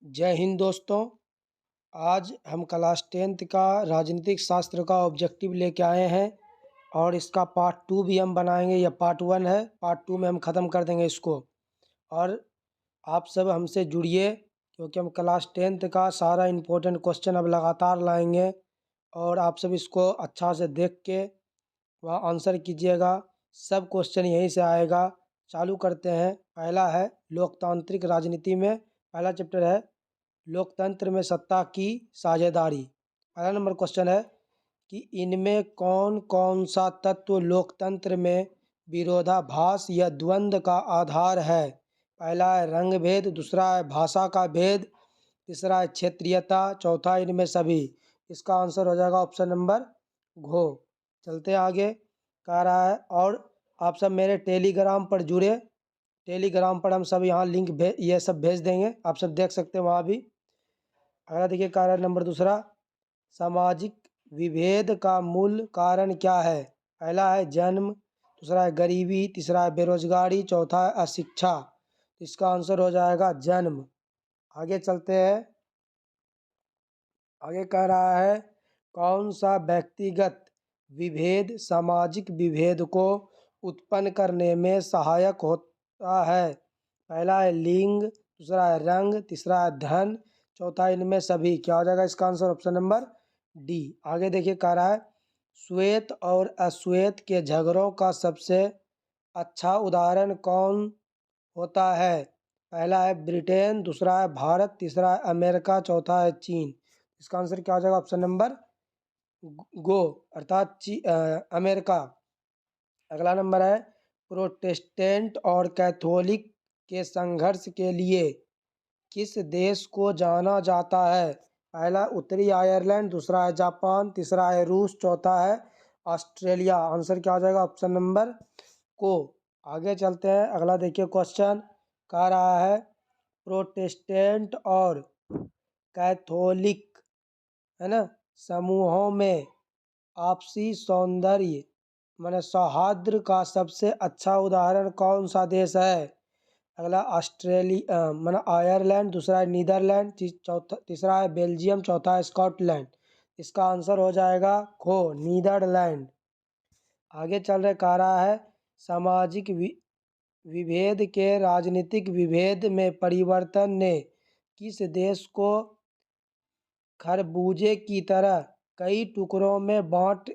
जय हिंद दोस्तों। आज हम क्लास 10th का राजनीतिक शास्त्र का ऑब्जेक्टिव लेके आए हैं और इसका पार्ट 2 भी हम बनाएंगे। यह पार्ट 1 है, पार्ट 2 में हम ख़त्म कर देंगे इसको। और आप सब हमसे जुड़िए क्योंकि हम क्लास 10th का सारा इम्पोर्टेंट क्वेश्चन अब लगातार लाएंगे और आप सब इसको अच्छा से देख के वह आंसर कीजिएगा। सब क्वेश्चन यहीं से आएगा। चालू करते हैं। पहला है लोकतांत्रिक राजनीति में पहला चैप्टर है लोकतंत्र में सत्ता की साझेदारी। पहला नंबर क्वेश्चन है कि इनमें कौन कौन सा तत्व लोकतंत्र में विरोधाभास या द्वंद्व का आधार है। पहला है रंग भेद, दूसरा है भाषा का भेद, तीसरा है क्षेत्रीयता, चौथा इनमें सभी। इसका आंसर हो जाएगा ऑप्शन नंबर घो। चलते आगे। कह रहा है और आप सब मेरे टेलीग्राम पर जुड़े। टेलीग्राम पर हम सब यहाँ लिंक ये सब भेज देंगे, आप सब देख सकते हैं वहाँ भी। अगला देखिए कारण नंबर दूसरा, सामाजिक विभेद का मूल कारण क्या है। पहला है जन्म, दूसरा है गरीबी, तीसरा है बेरोजगारी, चौथा है अशिक्षा। इसका आंसर हो जाएगा जन्म। आगे चलते हैं। आगे कह रहा है कौन सा व्यक्तिगत विभेद सामाजिक विभेद को उत्पन्न करने में सहायक होता है। पहला है लिंग, दूसरा है रंग, तीसरा है धन, चौथा इनमें सभी। क्या हो जाएगा इसका आंसर ऑप्शन नंबर डी। आगे देखिए कह रहा है श्वेत और अश्वेत के झगड़ों का सबसे अच्छा उदाहरण कौन होता है। पहला है ब्रिटेन, दूसरा है भारत, तीसरा है अमेरिका, चौथा है चीन। इसका आंसर क्या हो जाएगा ऑप्शन नंबर गो अर्थात अमेरिका। अगला नंबर है प्रोटेस्टेंट और कैथोलिक के संघर्ष के लिए किस देश को जाना जाता है। पहला उत्तरी आयरलैंड, दूसरा है जापान, तीसरा है रूस, चौथा है ऑस्ट्रेलिया। आंसर क्या हो जाएगा ऑप्शन नंबर को। आगे चलते हैं। अगला देखिए क्वेश्चन कह रहा है प्रोटेस्टेंट और कैथोलिक है ना समूहों में आपसी सौंदर्य माने सौहार्द का सबसे अच्छा उदाहरण कौन सा देश है। अगला ऑस्ट्रेलिया माना आयरलैंड, दूसरा है नीदरलैंड, चौथा तीसरा है बेल्जियम, चौथा है स्कॉटलैंड। इसका आंसर हो जाएगा खो नीदरलैंड। आगे चल रहे कह रहा है सामाजिक विभेद के राजनीतिक विभेद में परिवर्तन ने किस देश को खरबूजे की तरह कई टुकड़ों में बांट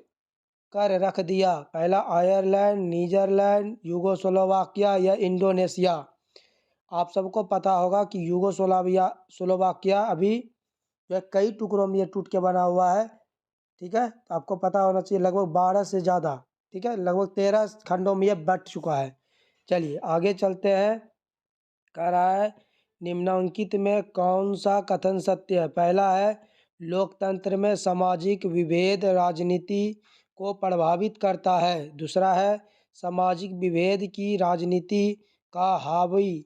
कर रख दिया। पहला आयरलैंड, नीदरलैंड, यूगोस्लोवाकिया या इंडोनेशिया। आप सबको पता होगा कि स्लोवाकिया अभी जो है कई टुकड़ों में ये टूट के बना हुआ है। ठीक है, तो आपको पता होना चाहिए लगभग 12 से ज़्यादा, ठीक है, लगभग 13 खंडों में ये बट चुका है। चलिए आगे चलते हैं। कह रहा है निम्नांकित में कौन सा कथन सत्य है। पहला है लोकतंत्र में सामाजिक विभेद राजनीति को प्रभावित करता है। दूसरा है सामाजिक विभेद की राजनीति का हावी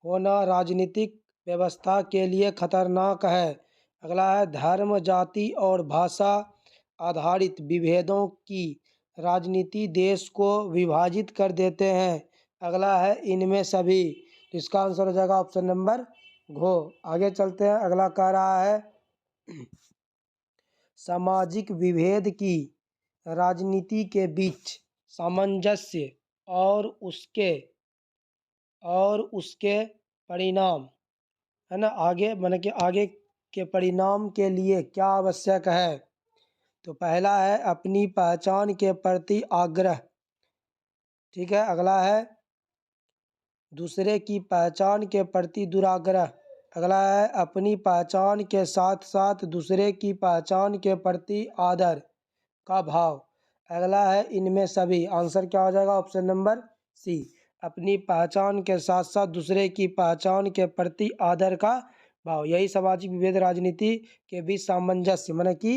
होना राजनीतिक व्यवस्था के लिए खतरनाक है। अगला है धर्म, जाति और भाषा आधारित विभेदों की राजनीति देश को विभाजित कर देते हैं। अगला है इनमें सभी। तो इसका आंसर हो जाएगा ऑप्शन नंबर घो। आगे चलते हैं। अगला कह रहा है सामाजिक विभेद की राजनीति के बीच सामंजस्य और उसके परिणाम है ना आगे माने कि आगे के परिणाम के लिए क्या आवश्यक है। तो पहला है अपनी पहचान के प्रति आग्रह। ठीक है, अगला है दूसरे की पहचान के प्रति दुराग्रह। अगला है अपनी पहचान के साथ साथ दूसरे की पहचान के प्रति आदर का भाव। अगला है इनमें सभी। आंसर क्या हो जाएगा ऑप्शन नंबर सी। अपनी पहचान के साथ साथ दूसरे की पहचान के प्रति आदर का भाव, यही सामाजिक विभेद राजनीति के बीच सामंजस्य माने कि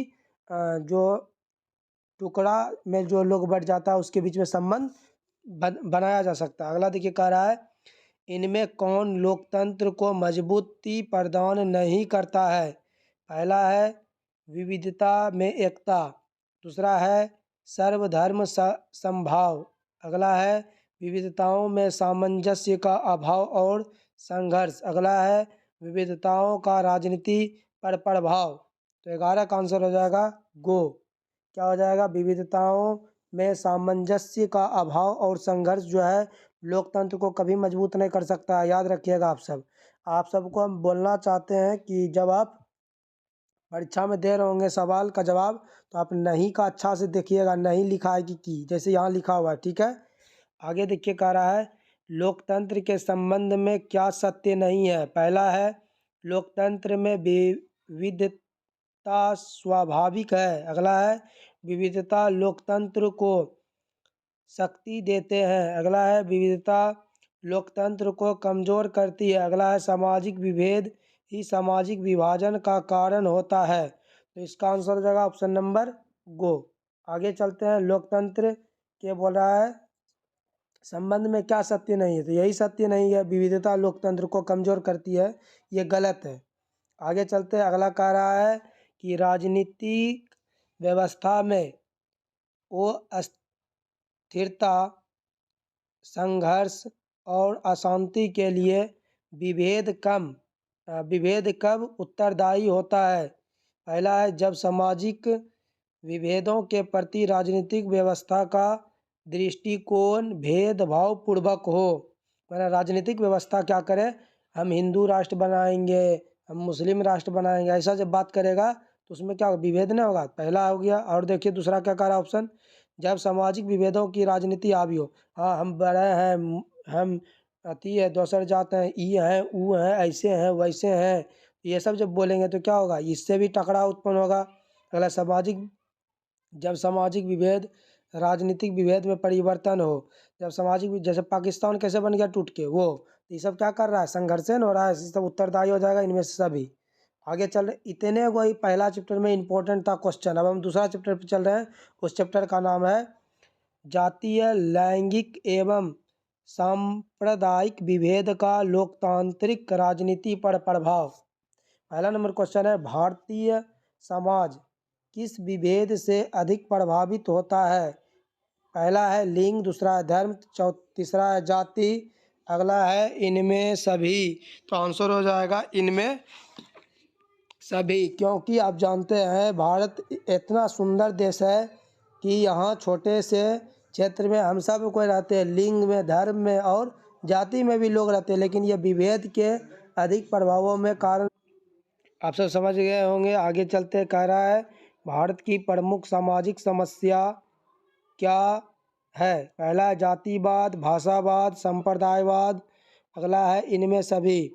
जो टुकड़ा में जो लोग बढ़ जाता है उसके बीच में संबंध बनाया जा सकता है। अगला देखिए कह रहा है इनमें कौन लोकतंत्र को मजबूती प्रदान नहीं करता है। पहला है विविधता में एकता, दूसरा है सर्वधर्म समभाव, अगला है विविधताओं में सामंजस्य का अभाव और संघर्ष, अगला है विविधताओं का राजनीति पर प्रभाव। तो 11 का आंसर हो जाएगा गो। क्या हो जाएगा? विविधताओं में सामंजस्य का अभाव और संघर्ष जो है लोकतंत्र को कभी मजबूत नहीं कर सकता है। याद रखिएगा आप सबको हम बोलना चाहते हैं कि जब आप परीक्षा में दे रहे होंगे सवाल का जवाब, तो आप नहीं का अच्छा से देखिएगा, नहीं लिखा है कि की, जैसे यहाँ लिखा हुआ है। ठीक है, आगे देखिए कह रहा है लोकतंत्र के संबंध में क्या सत्य नहीं है। पहला है लोकतंत्र में विविधता स्वाभाविक है। अगला है विविधता लोकतंत्र को शक्ति देते हैं। अगला है विविधता लोकतंत्र को कमज़ोर करती है। अगला है सामाजिक विभेद ही सामाजिक विभाजन का कारण होता है। तो इसका आंसर हो जाएगा ऑप्शन नंबर गो। आगे चलते हैं, लोकतंत्र के बोल रहा है संबंध में क्या सत्य नहीं है, तो यही सत्य नहीं है, विविधता लोकतंत्र को कमज़ोर करती है, ये गलत है। आगे चलते हैं, अगला कह रहा है कि राजनीतिक व्यवस्था में वो स्थिरता, संघर्ष और अशांति के लिए विभेद कब उत्तरदायी होता है। पहला है जब सामाजिक विभेदों के प्रति राजनीतिक व्यवस्था का दृष्टिकोण भेदभाव पूर्वक हो। मैंने राजनीतिक व्यवस्था क्या करे, हम हिंदू राष्ट्र बनाएंगे, हम मुस्लिम राष्ट्र बनाएंगे, ऐसा जब बात करेगा तो उसमें क्या विभेद नहीं होगा। पहला हो गया। और देखिए दूसरा क्या कह रहा है ऑप्शन, जब सामाजिक विभेदों की राजनीति हावी हो। हाँ, हम बड़े हैं, हम अति है, दोसर जात हैं, ई हैं, ऊ हैं, ऐसे हैं, वैसे हैं, ये सब जब बोलेंगे तो क्या होगा, इससे भी टकराव उत्पन्न होगा। अगला जब सामाजिक विभेद राजनीतिक विभेद में परिवर्तन हो। जब जैसे पाकिस्तान कैसे बन गया टूट के, वो ये सब क्या कर रहा है, संघर्षण हो रहा है, इस सब उत्तरदायी हो जाएगा इनमें से सभी। आगे चल रहे इतने वही पहला चैप्टर में इंपॉर्टेंट था क्वेश्चन। अब हम दूसरा चैप्टर पे चल रहे हैं। उस चैप्टर का नाम है जातीय लैंगिक एवं सांप्रदायिक विभेद का लोकतांत्रिक राजनीति पर प्रभाव। पहला नंबर क्वेश्चन है भारतीय समाज किस विभेद से अधिक प्रभावित होता है। पहला है लिंग, दूसरा है धर्म, तीसरा है जाति, अगला है इनमें सभी। तो आंसर हो जाएगा इनमें सभी, क्योंकि आप जानते हैं भारत इतना सुंदर देश है कि यहाँ छोटे से क्षेत्र में हम सब कोई रहते हैं, लिंग में, धर्म में और जाति में भी लोग रहते हैं, लेकिन ये विभेद के अधिक प्रभावों में कारण आप सब समझ गए होंगे। आगे चलते कह रहा है भारत की प्रमुख सामाजिक समस्या क्या है। पहला है जातिवाद, भाषावाद, संप्रदायवाद, अगला है इनमें सभी।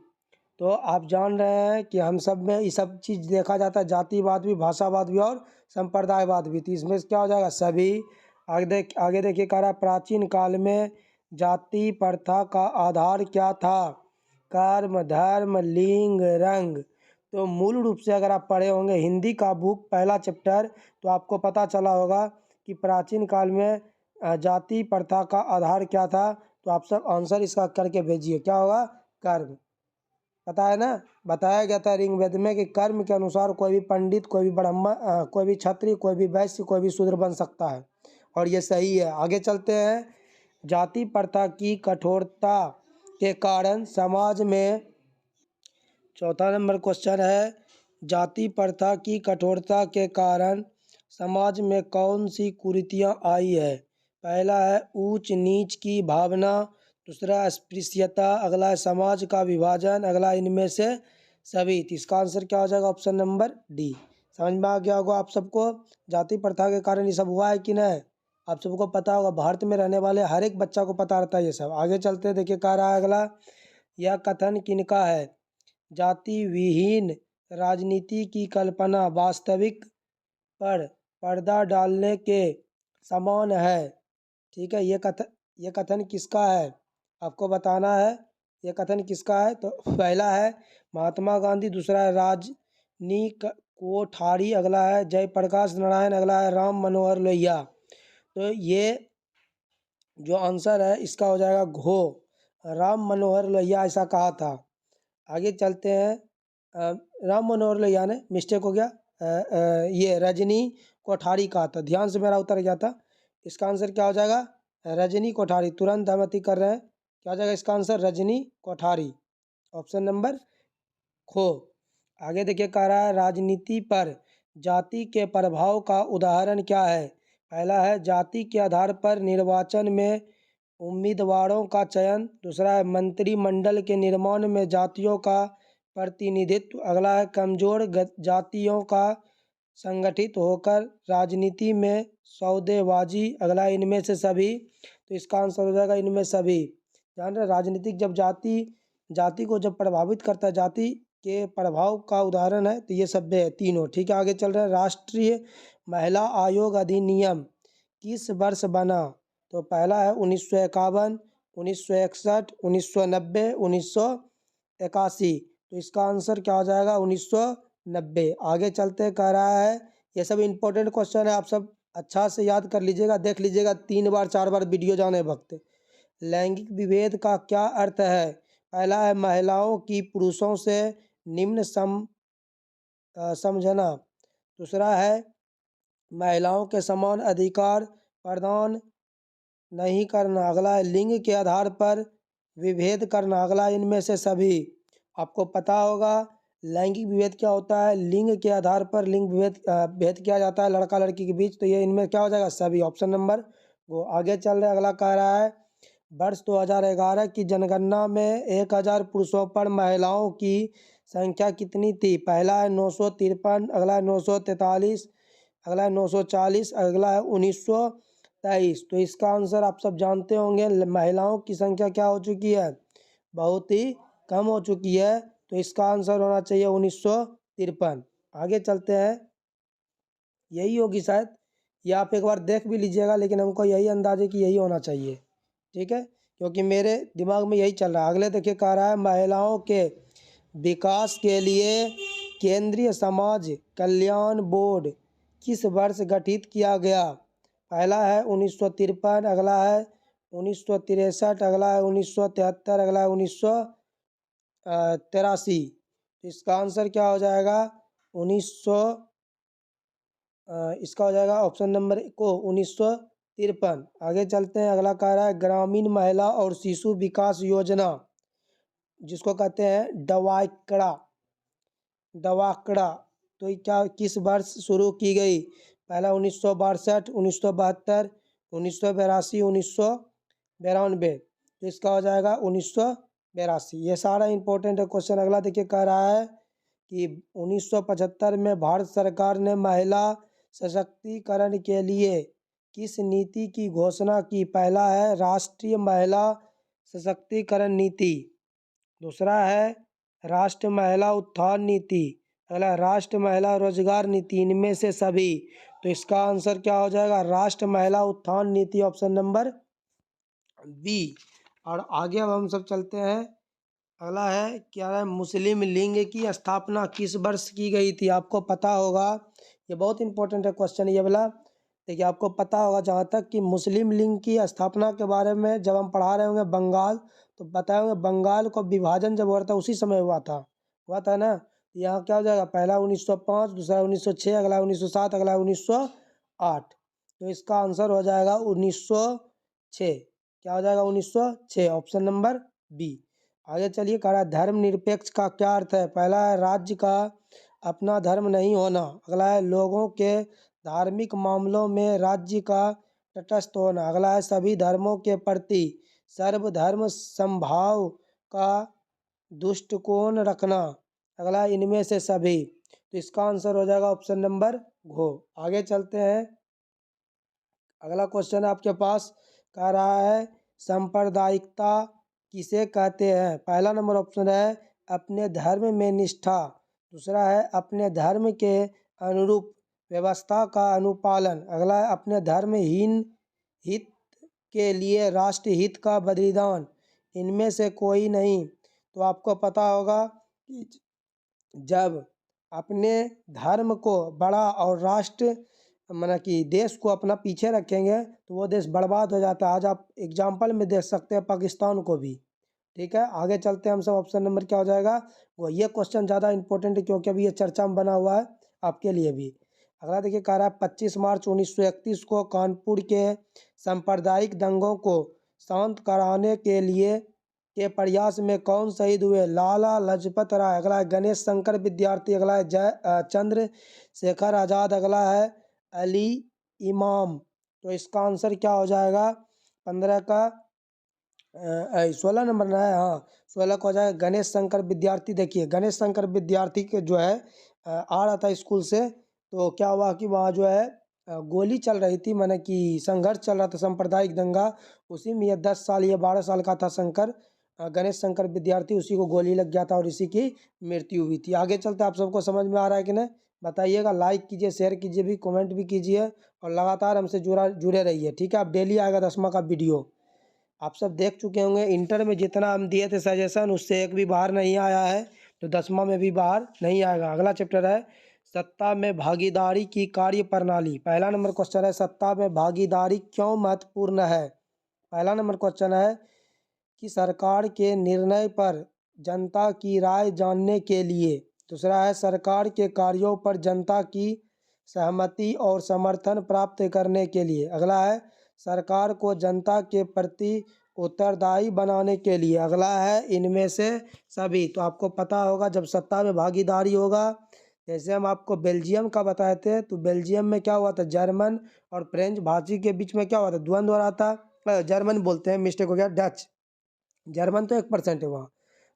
तो आप जान रहे हैं कि हम सब में ये सब चीज़ देखा जाता है, जातिवाद भी, भाषावाद भी और संप्रदायवाद भी। तो इसमें क्या हो जाएगा, सभी। आगे देखिए कह रहा है प्राचीन काल में जाति प्रथा का आधार क्या था। कर्म, धर्म, लिंग, रंग। तो मूल रूप से अगर आप पढ़े होंगे हिंदी का बुक पहला चैप्टर, तो आपको पता चला होगा कि प्राचीन काल में जाति प्रथा का आधार क्या था। तो आप सब आंसर इसका करके भेजिए, क्या होगा, कर्म। पता है ना, बताया गया था ऋग्वेद में कि कर्म के अनुसार कोई भी पंडित, कोई भी ब्राह्मण, कोई भी क्षत्रिय, कोई भी वैश्य, कोई भी शूद्र बन सकता है, और ये सही है। आगे चलते हैं, जाति प्रथा की कठोरता के कारण समाज में, चौथा नंबर क्वेश्चन है जाति प्रथा की कठोरता के कारण समाज में कौन सी कुरीतियाँ आई है। पहला है ऊंच नीच की भावना, दूसरा अस्पृश्यता, अगला है समाज का विभाजन, अगला इनमें से सभी। तो इसका आंसर क्या हो जाएगा, ऑप्शन नंबर डी। समझ में आ गया होगा आप सबको, जाति प्रथा के कारण ये सब हुआ है कि नहीं, आप सबको पता होगा। भारत में रहने वाले हर एक बच्चा को पता रहता है ये सब। आगे चलते देखिए कह रहा है अगला, यह कथन किनका है, जाति विहीन राजनीति की कल्पना वास्तविक पर पर्दा डालने के समान है। ठीक है, ये कथन किसका है, आपको बताना है ये कथन किसका है। तो पहला है महात्मा गांधी, दूसरा है राजनी कोठारी, अगला है जयप्रकाश नारायण, अगला है राम मनोहर लोहिया। तो ये जो आंसर है इसका हो जाएगा घो, राम मनोहर लोहिया ऐसा कहा था। आगे चलते हैं, राम मनोहर लोहिया ने, मिस्टेक हो गया, ये रजनी कोठारी कहा था, ध्यान से मेरा उतर गया था। इसका आंसर क्या हो जाएगा, रजनी कोठारी। तुरंत हम अति कर रहे हैं, क्या हो जाएगा इसका answer, Rajni Kothari, option number खो। आगे देखिए कह रहा है राजनीति पर जाति के प्रभाव का उदाहरण क्या है। पहला है जाति के आधार पर निर्वाचन में उम्मीदवारों का चयन। दूसरा है मंत्रिमंडल के निर्माण में जातियों का प्रतिनिधित्व। अगला है कमजोर जातियों का संगठित होकर राजनीति में सौदेबाजी। अगला इनमें से सभी। तो इसका आंसर हो जाएगा इनमें सभी। जान रहे राजनीतिक जब जाति को जब प्रभावित करता है, जाति के प्रभाव का उदाहरण है, तो ये सब है तीनों। ठीक है, आगे चल रहा है। राष्ट्रीय महिला आयोग अधिनियम किस वर्ष बना। तो पहला है 1951, 1961, 1990, 1981। तो इसका आंसर क्या हो जाएगा 1990। आगे चलते कह रहा है, ये सब इंपॉर्टेंट क्वेश्चन है, आप सब अच्छा से याद कर लीजिएगा, देख लीजिएगा 3 बार 4 बार वीडियो जाने वक्त। लैंगिक विभेद का क्या अर्थ है। पहला है महिलाओं की पुरुषों से निम्न समझना। दूसरा है महिलाओं के समान अधिकार प्रदान नहीं करना। अगला है लिंग के आधार पर विभेद करना। अगला इनमें से सभी। आपको पता होगा लैंगिक विभेद क्या होता है, लिंग के आधार पर लिंग भेद किया जाता है लड़का लड़की के बीच। तो ये इनमें क्या हो जाएगा सभी, ऑप्शन नंबर वो। आगे चल रहे अगला कह रहा है वर्ष 2011 की जनगणना में 1000 पुरुषों पर महिलाओं की संख्या कितनी थी। पहला है 953, अगला है 943, अगला है 940, अगला है 1923। तो इसका आंसर आप सब जानते होंगे, महिलाओं की संख्या क्या हो चुकी है, बहुत ही कम हो चुकी है। तो इसका आंसर होना चाहिए 1953। आगे चलते हैं, यही होगी शायद, या आप एक बार देख भी लीजिएगा, लेकिन हमको यही अंदाजे कि यही होना चाहिए। ठीक है, क्योंकि मेरे दिमाग में यही चल रहा है। अगले देखिए कह रहा है महिलाओं के विकास के लिए केंद्रीय समाज कल्याण बोर्ड किस वर्ष गठित किया गया। पहला है 1953, अगला है 1963, अगला है 1973, अगला है 1983। इसका आंसर क्या हो जाएगा 1900, इसका हो जाएगा ऑप्शन नंबर को 1953। आगे चलते हैं, अगला कह रहा है ग्रामीण महिला और शिशु विकास योजना, जिसको कहते हैं डवाकड़ा, तो ये क्या किस वर्ष शुरू की गई। पहला 1962, 1972, 1982, 1992। तो इसका हो जाएगा 1982। ये सारा इंपॉर्टेंट है क्वेश्चन। अगला देखिए कह रहा है कि 1975 में भारत सरकार ने महिला सशक्तिकरण के लिए किस नीति की घोषणा की। पहला है राष्ट्रीय महिला सशक्तिकरण नीति। दूसरा है राष्ट्रीय महिला उत्थान नीति। अगला राष्ट्रीय महिला रोजगार नीति। इनमें से सभी। तो इसका आंसर क्या हो जाएगा राष्ट्रीय महिला उत्थान नीति, ऑप्शन नंबर बी। और आगे अब हम सब चलते हैं, अगला है क्या है मुस्लिम लिंग की स्थापना किस वर्ष की गई थी। आपको पता होगा, ये बहुत इंपॉर्टेंट है क्वेश्चन ये वाला। देखिए आपको पता होगा जहाँ तक कि मुस्लिम लिंग की स्थापना के बारे में जब हम पढ़ा रहे होंगे बंगाल, तो बताए होंगे बंगाल को विभाजन जब हो रहा था उसी समय हुआ था ना। यहाँ क्या हो जाएगा पहला 1905, दूसरा 1906, अगला 1907, अगला 1908। तो इसका आंसर हो जाएगा 1906। क्या हो जाएगा 1906, ऑप्शन नंबर बी। आगे चलिए कह रहा है धर्मनिरपेक्ष का क्या अर्थ है। पहला है राज्य का अपना धर्म नहीं होना। अगला है लोगों के धार्मिक मामलों में राज्य का तटस्थ होना। अगला है सभी धर्मों के प्रति सर्वधर्म समभाव का दृष्टिकोण रखना। अगला इनमें से सभी। तो इसका आंसर हो जाएगा ऑप्शन नंबर घो। आगे चलते हैं, अगला क्वेश्चन आपके पास कह रहा है सांप्रदायिकता किसे कहते हैं। पहला नंबर ऑप्शन है अपने धर्म में निष्ठा। दूसरा है अपने धर्म के अनुरूप व्यवस्था का अनुपालन। अगला है अपने धर्महीन हित के लिए राष्ट्र हित का बलिदान। इनमें से कोई नहीं। तो आपको पता होगा कि जब अपने धर्म को बड़ा और राष्ट्र माना कि देश को अपना पीछे रखेंगे तो वो देश बर्बाद हो जाता है। आज आप एग्जाम्पल में देख सकते हैं पाकिस्तान को भी। ठीक है, आगे चलते हैं हम सब, ऑप्शन नंबर क्या हो जाएगा वो। ये क्वेश्चन ज़्यादा इंपॉर्टेंट है क्योंकि अभी ये चर्चा में बना हुआ है आपके लिए भी। अगला देखिए कह रहा है 25 मार्च 1931 को कानपुर के सांप्रदायिक दंगों को शांत कराने के लिए के प्रयास में कौन शहीद हुए? लाला लाजपत राय। अगला है गणेश शंकर विद्यार्थी। अगला है चंद्रशेखर आजाद। अगला है अली इमाम। तो इसका आंसर क्या हो जाएगा? 15 का 16 नंबर ना है, हाँ 16 को हो जाएगा गणेश शंकर विद्यार्थी। देखिए गणेश शंकर विद्यार्थी के जो है आ रहा था स्कूल से, तो क्या हुआ कि वहाँ जो है गोली चल रही थी, माने कि संघर्ष चल रहा था, सांप्रदायिक दंगा। उसी में ये 10 साल या 12 साल का था शंकर, गणेश शंकर विद्यार्थी, उसी को गोली लग गया था और इसी की मृत्यु हुई थी। आगे चलते आप सबको समझ में आ रहा है कि नहीं बताइएगा। लाइक कीजिए, शेयर कीजिए, भी कमेंट भी कीजिए और लगातार हमसे जुड़े रहिए। ठीक है, अब डेली आएगा 10वां का वीडियो। आप सब देख चुके होंगे इंटर में जितना हम दिए थे सजेशन, उससे एक भी बाहर नहीं आया है, तो 10वां में भी बाहर नहीं आएगा। अगला चैप्टर है सत्ता में भागीदारी की कार्य प्रणाली। पहला नंबर क्वेश्चन है सत्ता में भागीदारी क्यों महत्वपूर्ण है? पहला नंबर क्वेश्चन है कि सरकार के निर्णय पर जनता की राय जानने के लिए। दूसरा है सरकार के कार्यों पर जनता की सहमति और समर्थन प्राप्त करने के लिए। अगला है सरकार को जनता के प्रति उत्तरदायी बनाने के लिए। अगला है इनमें से सभी। तो आपको पता होगा जब सत्ता में भागीदारी होगा, जैसे हम आपको बेल्जियम का बताए थे, तो बेल्जियम में क्या हुआ था, जर्मन और फ्रेंच भाषी के बीच में क्या हुआ था, द्वंद्व हो रहा था। जर्मन बोलते हैं, मिस्टेक हो गया, डच। जर्मन तो 1% है वहाँ।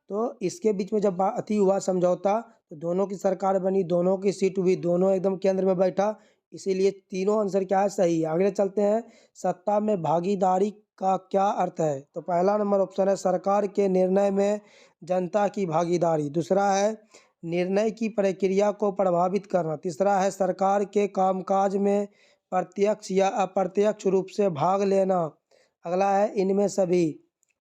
तो इसके बीच में जब अति हुआ समझौता, तो दोनों की सरकार बनी, दोनों की सीट हुई, दोनों एकदम केंद्र में बैठा, इसीलिए तीनों आंसर क्या है, सही है। आगे चलते हैं, सत्ता में भागीदारी का क्या अर्थ है? तो पहला नंबर ऑप्शन है सरकार के निर्णय में जनता की भागीदारी। दूसरा है निर्णय की प्रक्रिया को प्रभावित करना। तीसरा है सरकार के कामकाज में प्रत्यक्ष या अप्रत्यक्ष रूप से भाग लेना। अगला है इनमें सभी।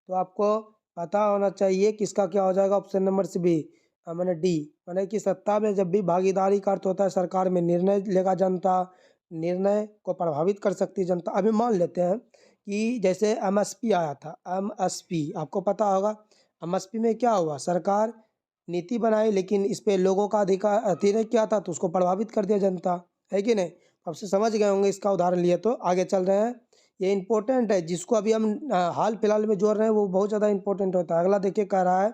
तो आपको पता होना चाहिए कि इसका क्या हो जाएगा, ऑप्शन नंबर सी बी, मैंने डी, मैंने कि सत्ता में जब भी भागीदारी का अर्थ होता है सरकार में निर्णय लेगा जनता, निर्णय को प्रभावित कर सकती है जनता। अभी मान लेते हैं कि जैसे एमएसपी आया था, एमएसपी आपको पता होगा, एमएसपी में क्या हुआ, सरकार नीति बनाई लेकिन इस पे लोगों का अधिकार अति नहीं किया था, तो उसको प्रभावित कर दिया जनता, है कि नहीं? अब से समझ गए होंगे इसका उदाहरण लिए। तो आगे चल रहे हैं, ये इंपॉर्टेंट है, जिसको अभी हम हाल फिलहाल में जोड़ रहे हैं वो बहुत ज़्यादा इंपॉर्टेंट होता है। अगला देखिए कह रहा है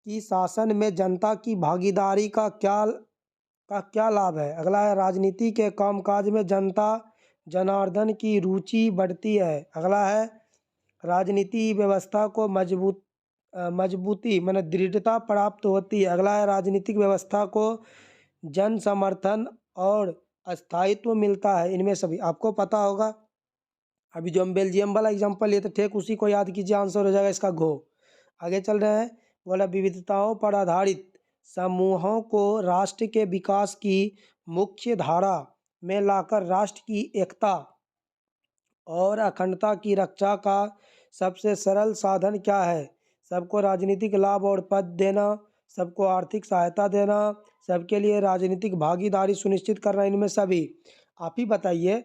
कि शासन में जनता की भागीदारी का क्या लाभ है? अगला है राजनीति के कामकाज में जनता जनार्दन की रुचि बढ़ती है। अगला है राजनीति व्यवस्था को मजबूती माने दृढ़ता प्राप्त होती है। अगला है राजनीतिक व्यवस्था को जन समर्थन और स्थायित्व मिलता है। इनमें सभी आपको पता होगा। अभी जो हम बेल्जियम वाला एग्जांपल लिए थे, ठीक उसी को याद कीजिए, आंसर हो जाएगा इसका घो। आगे चल रहे हैं, बोला विविधताओं पर आधारित समूहों को राष्ट्र के विकास की मुख्य धारा में लाकर राष्ट्र की एकता और अखंडता की रक्षा का सबसे सरल साधन क्या है? सबको राजनीतिक लाभ और पद देना, सबको आर्थिक सहायता देना, सबके लिए राजनीतिक भागीदारी सुनिश्चित करना। इनमें सभी आप ही बताइए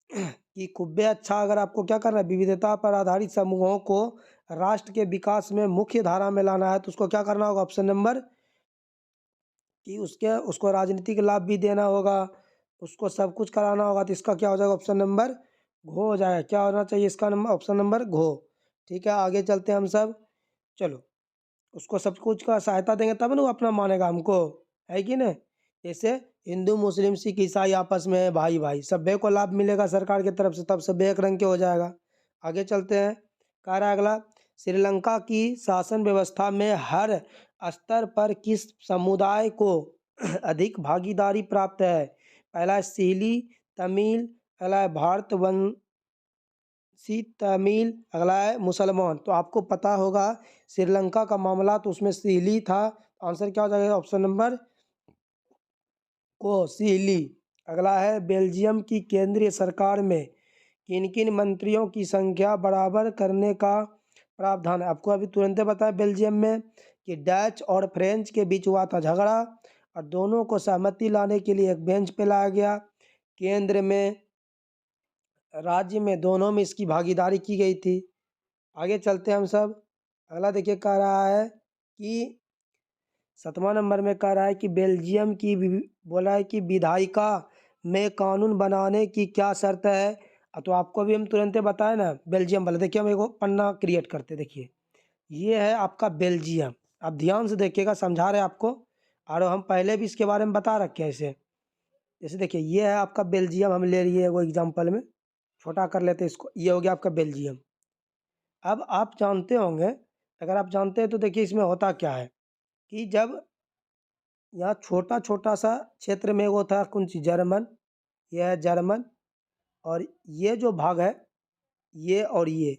कि खूबे अच्छा, अगर आपको क्या करना है, विविधता पर आधारित समूहों को राष्ट्र के विकास में मुख्य धारा में लाना है, तो उसको क्या करना होगा, ऑप्शन नंबर कि उसको राजनीतिक लाभ भी देना होगा, उसको सब कुछ कराना होगा, तो इसका क्या हो जाएगा, ऑप्शन नंबर घो हो जाएगा। क्या होना चाहिए इसका नंबर, ऑप्शन नंबर घो। ठीक है, आगे चलते हैं हम सब। चलो, उसको सब कुछ का सहायता देंगे तब ना वो अपना मानेगा हमको, है कि नहीं? जैसे हिंदू मुस्लिम सिख ईसाई आपस में है भाई भाई, सभ्य को लाभ मिलेगा सरकार की तरफ से, तब सभ्य एक रंग के हो जाएगा। आगे चलते हैं, कह रहा है अगला, श्रीलंका की शासन व्यवस्था में हर स्तर पर किस समुदाय को अधिक भागीदारी प्राप्त है? पहला है सीली तमिल, अगला है तमिल, अगला है मुसलमान। तो आपको पता होगा श्रीलंका का मामला, तो उसमें सीली था, आंसर क्या हो जाएगा, ऑप्शन नंबर को सीली। अगला है बेल्जियम की केंद्रीय सरकार में किन किन मंत्रियों की संख्या बराबर करने का प्रावधान है? आपको अभी तुरंत बताया बेल्जियम में कि डच और फ्रेंच के बीच हुआ था झगड़ा, और दोनों को सहमति लाने के लिए एक बेंच पे लाया गया। केंद्र में, राज्य में, दोनों में इसकी भागीदारी की गई थी। आगे चलते हैं हम सब। अगला देखिए कह रहा है कि 7वां नंबर में कह रहा है कि बेल्जियम की बोला है कि विधायिका में कानून बनाने की क्या शर्त है? तो आपको भी हम तुरंत बताए ना बेल्जियम वाला। देखिए हम एक पन्ना क्रिएट करते, देखिए ये है आपका बेल्जियम। आप ध्यान से देखिएगा, समझा रहे हैं आपको, और हम पहले भी इसके बारे में बता रखे हैं इसे। जैसे देखिए, ये है आपका बेल्जियम, हम ले लिए वो एग्जाम्पल में, छोटा कर लेते हैं इसको, ये हो गया आपका बेल्जियम। अब आप जानते होंगे, अगर आप जानते हैं तो देखिए इसमें होता क्या है कि जब यहाँ छोटा छोटा सा क्षेत्र में वो था कौन सी, जर्मन, यह है जर्मन, और ये जो भाग है, ये और ये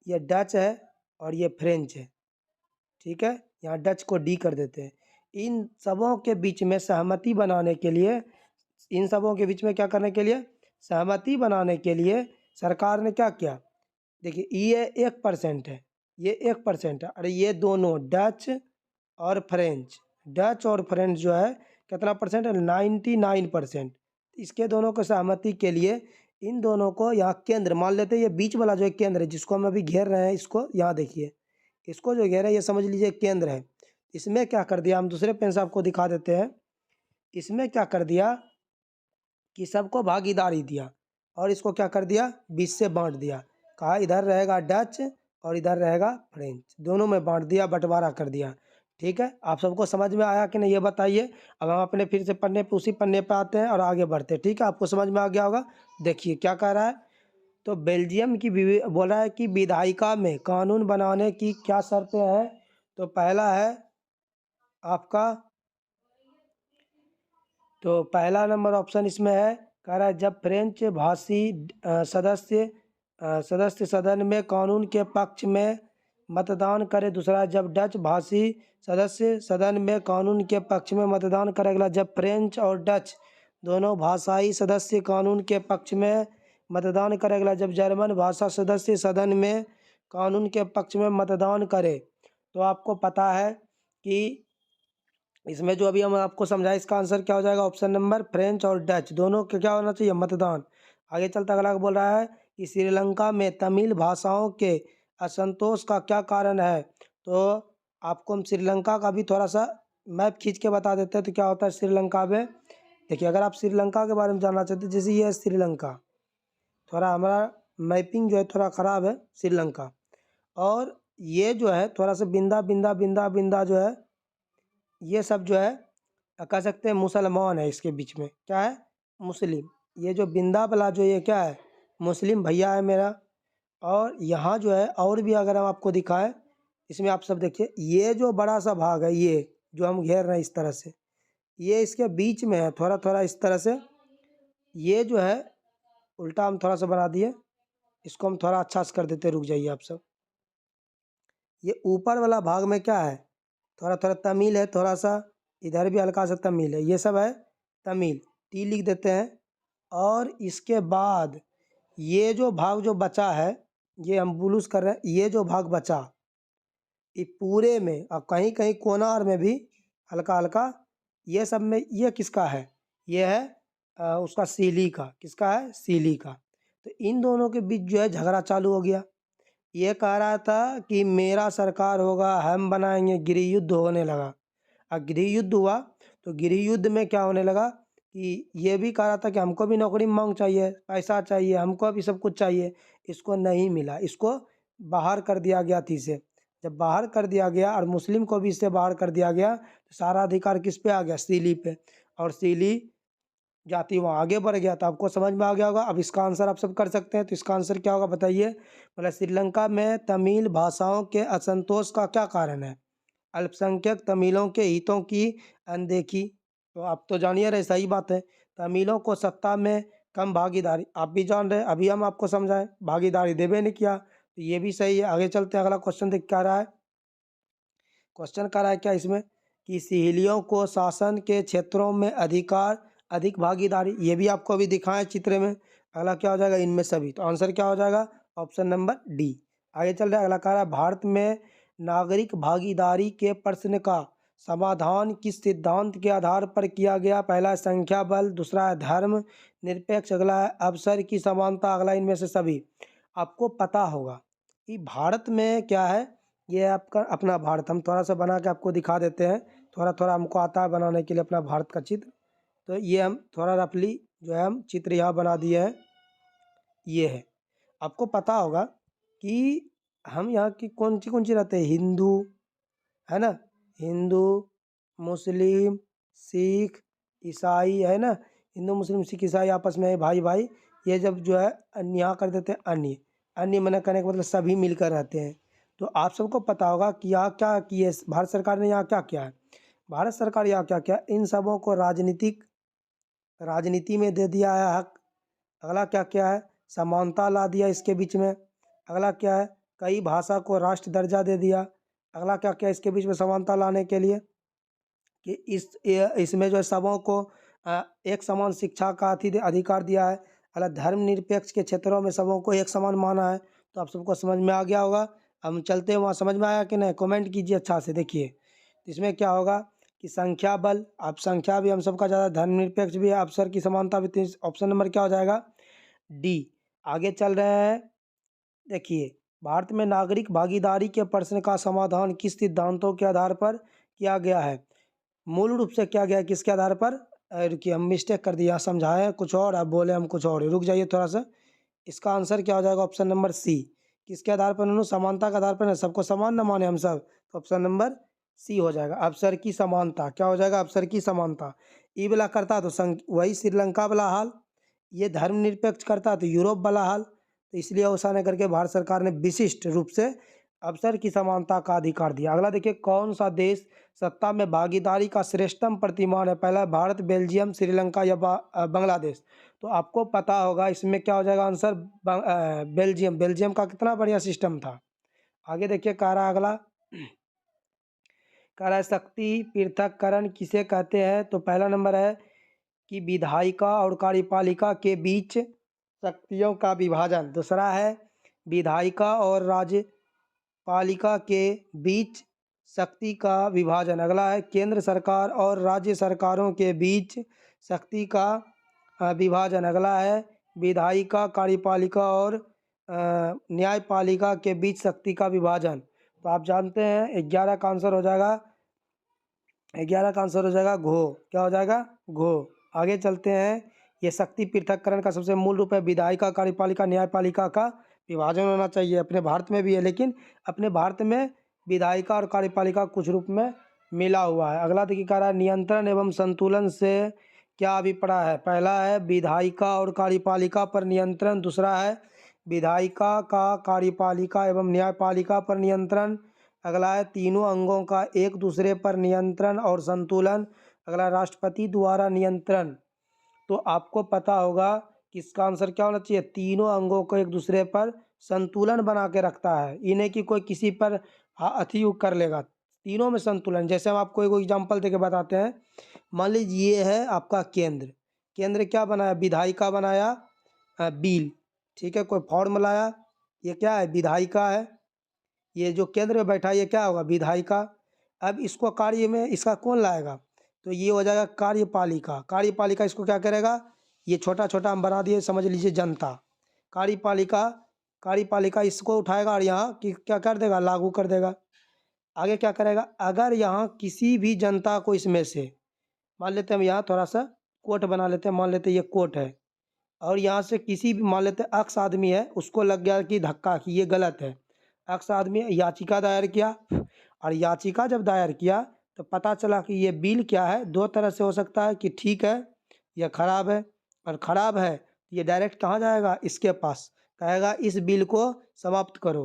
डच है और ये फ्रेंच है, ठीक है। यहाँ डच को डी कर देते हैं। इन सबों के बीच में सहमति बनाने के लिए, इन सबों के बीच में क्या करने के लिए, सहमति बनाने के लिए सरकार ने क्या किया, देखिए ये 1% है, ये 1% है, अरे ये दोनों डच और फ्रेंच, डच और फ्रेंच जो है कितना परसेंट है, 99%। इसके दोनों को सहमति के लिए इन दोनों को यहाँ केंद्र मान लेते हैं, ये बीच वाला जो है केंद्र है जिसको हम अभी घेर रहे हैं, इसको यहाँ देखिए, इसको जो घेर है ये समझ लीजिए केंद्र है। इसमें क्या कर दिया, हम दूसरे पेन से आपको दिखा देते हैं, इसमें क्या कर दिया कि सबको भागीदारी दिया, और इसको क्या कर दिया, 20 से बांट दिया, कहा इधर रहेगा डच और इधर रहेगा फ्रेंच, दोनों में बांट दिया, बंटवारा कर दिया। ठीक है, आप सबको समझ में आया कि नहीं ये बताइए। अब हम अपने फिर से पन्ने पे, उसी पन्ने पे आते हैं और आगे बढ़ते हैं। ठीक है, आपको समझ में आ गया होगा। देखिए क्या कह रहा है, तो बेल्जियम की बोला है कि विधायिका में कानून बनाने की क्या शर्तें हैं। तो पहला है आपका, तो पहला नंबर ऑप्शन इसमें है, कह रहा है जब फ्रेंच भाषी सदस्य सदन में कानून के पक्ष में मतदान करे। दूसरा, जब डच भाषी सदस्य सदन में कानून के पक्ष में मतदान करे। अगला, जब फ्रेंच और डच दोनों भाषाई सदस्य कानून के पक्ष में मतदान करे। अगला, जब जर्मन भाषा सदस्य सदन में कानून के पक्ष में मतदान करे। तो आपको पता है कि इसमें जो अभी हम आपको समझाए, इसका आंसर क्या हो जाएगा, ऑप्शन नंबर फ्रेंच और डच दोनों के क्या होना चाहिए, मतदान। आगे चलता अगला बोल रहा है कि श्रीलंका में तमिल भाषाओं के असंतोष का क्या कारण है। तो आपको हम श्रीलंका का भी थोड़ा सा मैप खींच के बता देते हैं। तो क्या होता है श्रीलंका में, देखिए अगर आप श्रीलंका के बारे में जानना चाहते हैं, जैसे ये है श्रीलंका, थोड़ा हमारा मैपिंग जो है थोड़ा ख़राब है श्रीलंका, और ये जो है थोड़ा सा बिंदा बिंदा बिंदा बिंदा जो है, ये सब जो है कह सकते हैं मुसलमान है, इसके बीच में क्या है, मुस्लिम। ये जो बिंदा वाला जो ये क्या है, मुस्लिम भैया है मेरा। और यहाँ जो है और भी अगर हम आपको दिखाएं, इसमें आप सब देखिए, ये जो बड़ा सा भाग है, ये जो हम घेर रहे हैं इस तरह से, ये इसके बीच में है थोड़ा थोड़ा इस तरह से। ये जो है उल्टा हम थोड़ा सा बना दिए, इसको हम थोड़ा अच्छा से कर देते, रुक जाइए आप सब। ये ऊपर वाला भाग में क्या है, थोड़ा थोड़ा तमिल है, थोड़ा सा इधर भी हल्का सा तमिल है, ये सब है तमिल, टी लिख देते हैं। और इसके बाद ये जो भाग जो बचा है, ये हम बुलूस कर रहे हैं, ये जो भाग बचा, ये पूरे में और कहीं कहीं कोनार में भी हल्का हल्का, ये सब में ये किसका है, ये है उसका सीली का, किसका है, सीली का। तो इन दोनों के बीच जो है झगड़ा चालू हो गया। ये कह रहा था कि मेरा सरकार होगा, हम बनाएंगे, गृह युद्ध होने लगा। और गृह युद्ध हुआ तो गृह युद्ध में क्या होने लगा कि ये भी कह रहा था कि हमको भी नौकरी में मांग चाहिए, पैसा चाहिए, हमको भी सब कुछ चाहिए। इसको नहीं मिला, इसको बाहर कर दिया गया थी से। जब बाहर कर दिया गया और मुस्लिम को भी इससे बाहर कर दिया गया, तो सारा अधिकार किस पे आ गया, सीली पे। और सीली जाति वहाँ आगे बढ़ गया। तो आपको समझ में आ गया होगा। अब इसका आंसर आप सब कर सकते हैं। तो इसका आंसर क्या होगा बताइए, मतलब श्रीलंका में तमिल भाषाओं के असंतोष का क्या कारण है, अल्पसंख्यक तमिलों के हितों की अनदेखी। तो आप तो जानिए रहे, सही बात है, तमिलों को सत्ता में कम भागीदारी, आप भी जान रहे, अभी हम आपको समझाएं, भागीदारी देवे नहीं किया, तो ये भी सही है। आगे चलते हैं, अगला क्वेश्चन देख क्या रहा है। क्वेश्चन कर रहा है क्या इसमें कि सहेलियों को शासन के क्षेत्रों में अधिकार, अधिक भागीदारी, ये भी आपको अभी दिखाएं चित्र में। अगला क्या हो जाएगा, इनमें सभी। तो आंसर क्या हो जाएगा, ऑप्शन नंबर डी। आगे चल रहा है, अगला कह रहा है भारत में नागरिक भागीदारी के प्रश्न का समाधान किस सिद्धांत के आधार पर किया गया। पहला है संख्या बल, दूसरा है धर्म निरपेक्ष, अगला है अवसर की समानता, अगला इनमें से सभी। आपको पता होगा कि भारत में क्या है, ये आपका अपना भारत, हम थोड़ा सा बना के आपको दिखा देते हैं, थोड़ा थोड़ा हमको आता है बनाने के लिए अपना भारत का चित्र। तो ये हम थोड़ा रफली जो है हम चित्र यहाँ बना दिए हैं। ये है, आपको पता होगा कि हम यहाँ की कौन सी रहते हैं, हिंदू, है ना, हिंदू, मुस्लिम, सिख, ईसाई, है ना, हिंदू मुस्लिम सिख ईसाई आपस में भाई भाई, ये जब जो है यहाँ कर देते हैं अन्य, अन्य मना करने का मतलब सभी मिलकर रहते हैं। तो आप सबको पता होगा कि यहाँ क्या किए भारत सरकार ने, यहाँ क्या किया है, भारत सरकार यहाँ क्या किया, इन सबों को राजनीति में दे दिया है हक। अगला क्या क्या है, समानता ला दिया इसके बीच में। अगला क्या है, कई भाषा को राष्ट्र दर्जा दे दिया। अगला क्या क्या इसके बीच में समानता लाने के लिए कि इसमें जो है सबों को एक समान शिक्षा का अधिकार दिया है। अगला धर्मनिरपेक्ष के क्षेत्रों में सबों को एक समान माना है। तो आप सबको समझ में आ गया होगा। हम चलते हैं वहाँ, समझ में आया कि नहीं, कमेंट कीजिए अच्छा से। देखिए इसमें क्या होगा कि संख्या बल, अब संख्या भी हम सबका ज़्यादा, धर्मनिरपेक्ष भी है, अवसर की समानता भी। ऑप्शन नंबर क्या हो जाएगा, डी। आगे चल रहे हैं, देखिए भारत में नागरिक भागीदारी के प्रश्न का समाधान किस सिद्धांतों के आधार पर किया गया है। मूल रूप से क्या गया है, किसके आधार पर, रुकिए हम मिस्टेक कर दिया, समझाएं कुछ और अब बोले हम कुछ और, रुक जाइए थोड़ा सा। इसका आंसर क्या हो जाएगा, ऑप्शन नंबर सी। किसके आधार पर उन्होंने, समानता के आधार पर, सबको समान न माने हम सब, तो ऑप्शन नंबर सी हो जाएगा, अवसर की समानता। क्या हो जाएगा, अवसर की समानता। ई वाला करता तो वही श्रीलंका वाला हाल, ये धर्मनिरपेक्ष करता तो यूरोप वाला हाल। तो इसलिए ऐसा न करके भारत सरकार ने विशिष्ट रूप से अवसर की समानता का अधिकार दिया। अगला देखिए, कौन सा देश सत्ता में भागीदारी का श्रेष्ठतम प्रतिमान है। पहला भारत, बेल्जियम, श्रीलंका या बांग्लादेश। तो आपको पता होगा इसमें क्या हो जाएगा आंसर, बेल्जियम। बेल्जियम का कितना बढ़िया सिस्टम था। आगे देखिए कह रहा है अगला, कह रहा है शक्ति पृथक्करण किसे कहते हैं। तो पहला नंबर है कि विधायिका और कार्यपालिका के बीच शक्तियों का विभाजन। दूसरा है विधायिका और राज्यपालिका के बीच शक्ति का विभाजन। अगला है केंद्र सरकार और राज्य सरकारों के बीच शक्ति का विभाजन। अगला है विधायिका, कार्यपालिका और न्यायपालिका के बीच शक्ति का विभाजन। तो आप जानते हैं 11 का आंसर हो जाएगा, 11 का आंसर हो जाएगा घो। क्या हो जाएगा, घो। आगे चलते हैं, ये शक्ति पृथक्करण का सबसे मूल रूप है विधायिका, कार्यपालिका, न्यायपालिका का विभाजन होना चाहिए। अपने भारत में भी है, लेकिन अपने भारत में विधायिका और कार्यपालिका कुछ रूप में मिला हुआ है। अगला देखिए कह रहा है नियंत्रण एवं संतुलन से क्या अभिप्राय है। पहला है विधायिका और कार्यपालिका पर नियंत्रण। दूसरा है विधायिका का कार्यपालिका एवं न्यायपालिका पर नियंत्रण। अगला है तीनों अंगों का एक दूसरे पर नियंत्रण और संतुलन। अगला राष्ट्रपति द्वारा नियंत्रण। तो आपको पता होगा कि इसका आंसर क्या होना चाहिए, तीनों अंगों को एक दूसरे पर संतुलन बना के रखता है, इन्हें कि कोई किसी पर अति कर लेगा। तीनों में संतुलन। जैसे हम आपको एक एग्जांपल देके बताते हैं, मान लीजिए ये है आपका केंद्र, केंद्र क्या बनाया, विधायिका बनाया, बिल, ठीक है, कोई फॉर्म लाया, ये क्या है, विधायिका है। ये जो केंद्र में बैठा ये क्या होगा, विधायिका। अब इसको कार्य में इसका कौन लाएगा, तो ये हो जाएगा कार्यपालिका। कार्यपालिका इसको क्या करेगा, ये छोटा छोटा हम बना दिए, समझ लीजिए जनता। कार्यपालिका, कार्यपालिका इसको उठाएगा और यहाँ कि क्या कर देगा, लागू कर देगा। आगे क्या करेगा, अगर यहाँ किसी भी जनता को इसमें से, मान लेते हैं हम यहाँ थोड़ा सा कोर्ट बना लेते हैं, मान लेते हैं ये कोर्ट है, और यहाँ से किसी भी, मान लेते हैं अक्स आदमी है, उसको लग गया कि धक्का कि ये गलत है। अक्स आदमी याचिका दायर किया, और याचिका जब दायर किया तो पता चला कि ये बिल क्या है, दो तरह से हो सकता है कि ठीक है या ख़राब है। और ख़राब है ये डायरेक्ट कहाँ जाएगा, इसके पास, कहेगा इस बिल को समाप्त करो,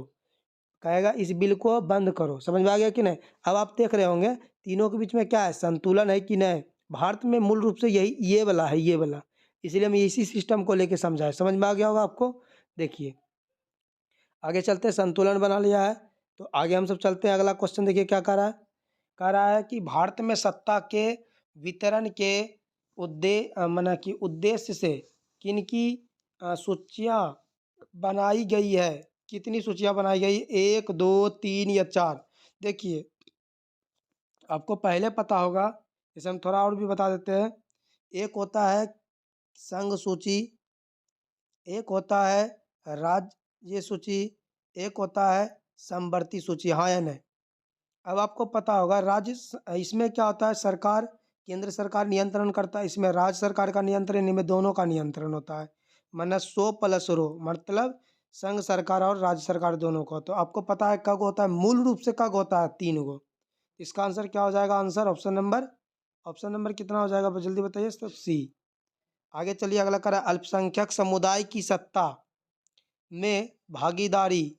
कहेगा इस बिल को बंद करो। समझ में आ गया कि नहीं। अब आप देख रहे होंगे तीनों के बीच में क्या है, संतुलन है कि नहीं। भारत में मूल रूप से यही ये वाला है, ये वाला, इसलिए हम इसी सिस्टम को लेके समझाए। समझ में आ गया होगा आपको। देखिए आगे चलते हैं, संतुलन बना लिया है तो आगे हम सब चलते हैं। अगला क्वेश्चन देखिए क्या कह रहा है, कह रहा है कि भारत में सत्ता के वितरण के माना कि उद्देश्य से किन की सूचियाँ बनाई गई है। कितनी सूचियाँ बनाई गई, 1, 2, 3 या 4। देखिए आपको पहले पता होगा, जैसे हम थोड़ा और भी बता देते हैं। एक होता है संघ सूची, एक होता है राज्य सूची, एक होता है समवर्ती सूची, हाँ या नहीं। अब आपको पता होगा इसमें क्या होता है, सरकार, केंद्र सरकार नियंत्रण करता है, इसमें राज्य सरकार का नियंत्रण, इनमें दोनों का नियंत्रण होता है। माना 100 + रो मतलब संघ सरकार और राज्य सरकार दोनों को। तो आपको पता है कग होता है, मूल रूप से कग होता है 3 गो। इसका आंसर क्या हो जाएगा? आंसर ऑप्शन नंबर कितना हो जाएगा? जल्दी बताइए। तो सी। आगे चलिए, अगला करा, अल्पसंख्यक समुदाय की सत्ता में भागीदारी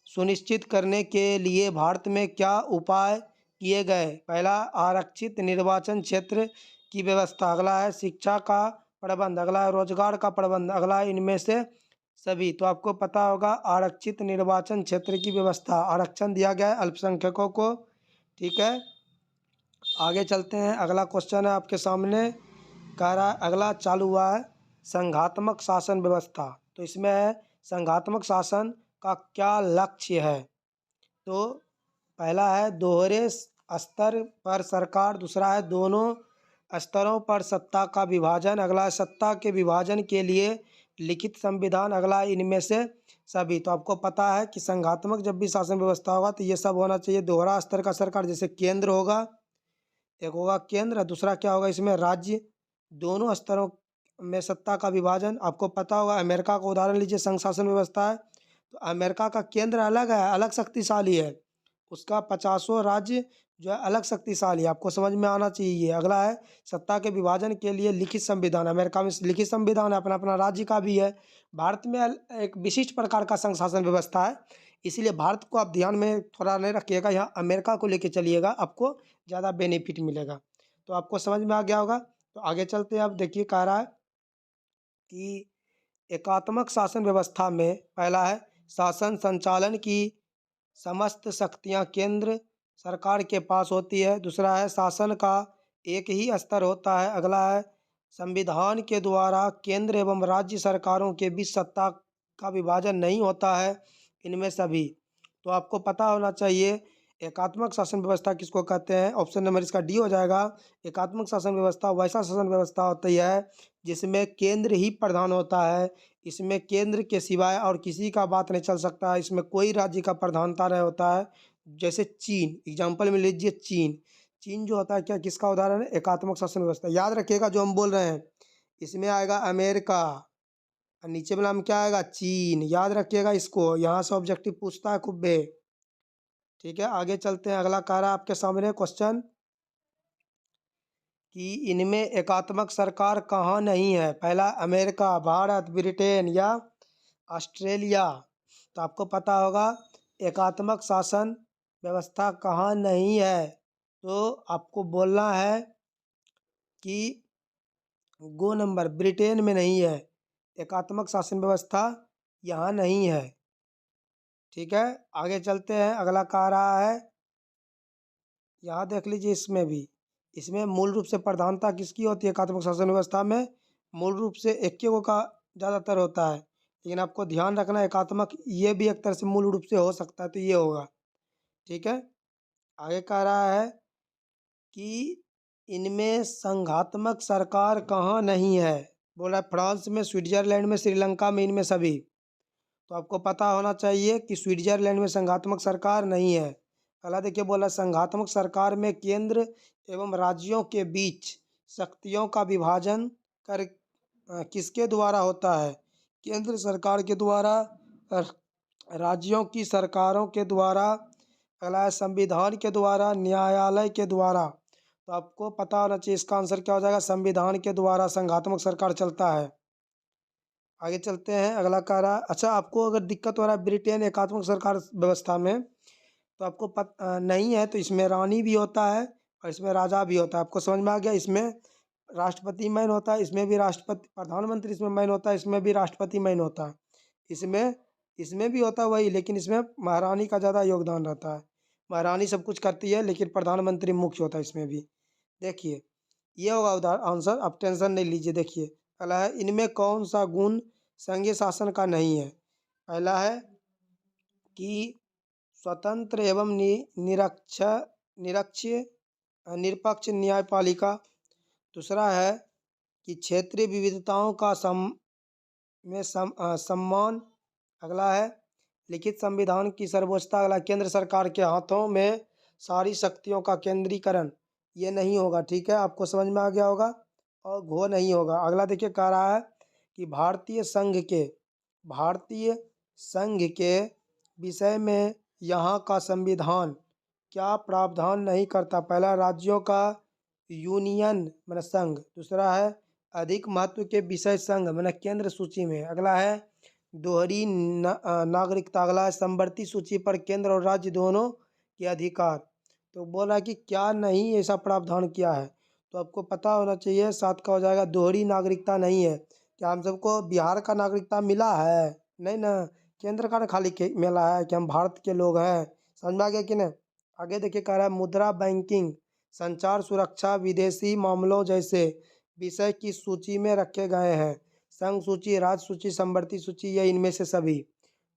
सुनिश्चित करने के लिए भारत में क्या उपाय किए गए? पहला, आरक्षित निर्वाचन क्षेत्र की व्यवस्था। अगला है शिक्षा का प्रबंध। अगला है रोजगार का प्रबंध। अगला है इनमें से सभी। तो आपको पता होगा आरक्षित निर्वाचन क्षेत्र की व्यवस्था, आरक्षण दिया गया है अल्पसंख्यकों को। ठीक है, आगे चलते हैं। अगला क्वेश्चन है आपके सामने, कह रहा है अगला चालू हुआ है संघात्मक शासन व्यवस्था। तो इसमें है संघात्मक शासन का क्या लक्ष्य है? तो पहला है दोहरे स्तर पर सरकार। दूसरा है दोनों स्तरों पर सत्ता का विभाजन। अगला है सत्ता के विभाजन के लिए लिखित संविधान। अगला है इनमें से सभी। तो आपको पता है कि संघात्मक जब भी शासन व्यवस्था होगा तो ये सब होना चाहिए। दोहरा स्तर का सरकार, जैसे केंद्र होगा, एक होगा केंद्र, दूसरा क्या होगा इसमें राज्य। दोनों स्तरों में सत्ता का विभाजन। आपको पता होगा अमेरिका का उदाहरण लीजिए, संघ शासन व्यवस्था है। तो अमेरिका का केंद्र अलग है, अलग शक्तिशाली है, उसका 50 राज्य जो है अलग शक्तिशाली है। आपको समझ में आना चाहिए ये। अगला है सत्ता के विभाजन के लिए लिखित संविधान। अमेरिका में लिखित संविधान है, अपना अपना राज्य का भी है। भारत में एक विशिष्ट प्रकार का संघ शासन व्यवस्था है, इसीलिए भारत को आप ध्यान में थोड़ा नहीं रखिएगा, यहाँ अमेरिका को लेके चलिएगा, आपको ज़्यादा बेनिफिट मिलेगा। तो आपको समझ में आ गया होगा। तो आगे चलते हैं। आप देखिए, कह रहा है कि एकात्मक शासन व्यवस्था में पहला है शासन संचालन की समस्त शक्तियां केंद्र सरकार के पास होती है। दूसरा है शासन का एक ही स्तर होता है। अगला है संविधान के द्वारा केंद्र एवं राज्य सरकारों के बीच सत्ता का विभाजन नहीं होता है, इनमें सभी। तो आपको पता होना चाहिए एकात्मक शासन व्यवस्था किसको कहते हैं। ऑप्शन नंबर इसका डी हो जाएगा। एकात्मक शासन व्यवस्था वैसा शासन व्यवस्था होती है जिसमें केंद्र ही प्रधान होता है। इसमें केंद्र के सिवाय और किसी का बात नहीं चल सकता है। इसमें कोई राज्य का प्रधानता नहीं होता है। जैसे चीन, एग्जाम्पल में लीजिए चीन। चीन जो होता है क्या, किसका उदाहरण है? एकात्मक शासन व्यवस्था। याद रखिएगा जो हम बोल रहे हैं, इसमें आएगा अमेरिका और नीचे वाला में क्या आएगा? चीन। याद रखिएगा इसको, यहाँ से ऑब्जेक्टिव पूछता है खूब बे। ठीक है, आगे चलते हैं। अगला कह रहा है आपके सामने क्वेश्चन कि इनमें एकात्मक सरकार कहाँ नहीं है? पहला अमेरिका, भारत, ब्रिटेन या ऑस्ट्रेलिया। तो आपको पता होगा एकात्मक शासन व्यवस्था कहाँ नहीं है। तो आपको बोलना है कि गो नंबर, ब्रिटेन में नहीं है एकात्मक शासन व्यवस्था, यहाँ नहीं है। ठीक है, आगे चलते हैं। अगला कह रहा है, यहाँ देख लीजिए, इसमें मूल रूप से प्रधानता किसकी होती है? एकात्मक शासन व्यवस्था में मूल रूप से एक गो का ज़्यादातर होता है, लेकिन आपको ध्यान रखना एकात्मक ये भी एक तरह से मूल रूप से हो सकता है, तो ये होगा। ठीक है, आगे कह रहा है कि इनमें संघात्मक सरकार कहाँ नहीं है? बोला फ्रांस में, स्विट्जरलैंड में, श्रीलंका में, इनमें सभी। तो आपको पता होना चाहिए कि स्विट्जरलैंड में संघात्मक सरकार नहीं है। अगला देखिए, बोला संघात्मक सरकार में केंद्र एवं राज्यों के बीच शक्तियों का विभाजन कर किसके द्वारा होता है? केंद्र सरकार के द्वारा, राज्यों की सरकारों के द्वारा, अगला है संविधान के द्वारा, न्यायालय के द्वारा। तो आपको पता होना चाहिए इसका आंसर क्या हो जाएगा? संविधान के द्वारा संघात्मक सरकार चलता है। आगे चलते हैं। अगला कह रहा है, अच्छा आपको अगर दिक्कत हो रहा है ब्रिटेन एकात्मक सरकार व्यवस्था में, तो आपको नहीं है, तो इसमें रानी भी होता है और इसमें राजा भी होता है। आपको समझ में आ गया? इसमें राष्ट्रपति मैन होता है, इसमें भी राष्ट्रपति, प्रधानमंत्री इसमें मैन होता है, इसमें भी राष्ट्रपति मैन होता है। इसमें इसमें भी होता है वही, लेकिन इसमें महारानी का ज़्यादा योगदान रहता है। महारानी सब कुछ करती है, लेकिन प्रधानमंत्री मुख्य होता है इसमें भी। देखिए, ये होगा उदाहरण आंसर, आप टेंशन नहीं लीजिए। देखिए, अगला है इनमें कौन सा गुण संघीय शासन का नहीं है? पहला है कि स्वतंत्र एवं निरपक्ष न्यायपालिका। दूसरा है कि क्षेत्रीय विविधताओं का सम्मान। अगला है लिखित संविधान की सर्वोच्चता। अगला केंद्र सरकार के हाथों में सारी शक्तियों का केंद्रीकरण, ये नहीं होगा। ठीक है, आपको समझ में आ गया होगा। और घो नहीं होगा। अगला देखिए, कह रहा है कि भारतीय संघ के विषय में यहाँ का संविधान क्या प्रावधान नहीं करता? पहला, राज्यों का यूनियन माने संघ। दूसरा है अधिक महत्व के विषय संघ माने केंद्र सूची में। अगला है दोहरी नागरिकता। अगला है समवर्ती सूची पर केंद्र और राज्य दोनों के अधिकार। तो बोला कि क्या नहीं ऐसा प्रावधान किया है, तो आपको पता होना चाहिए। 7 का हो जाएगा दोहरी नागरिकता नहीं है। क्या हम सबको बिहार का नागरिकता मिला है? नहीं ना, केंद्र का खाली मिला है कि हम भारत के लोग हैं। समझ में आ गया कि नहीं? आगे देखिए कह रहा है मुद्रा बैंकिंग, संचार सुरक्षा, विदेशी मामलों जैसे विषय की सूची में रखे गए हैं। संघ सूची, राज्य सूची, समवर्ती सूची या इनमें से सभी।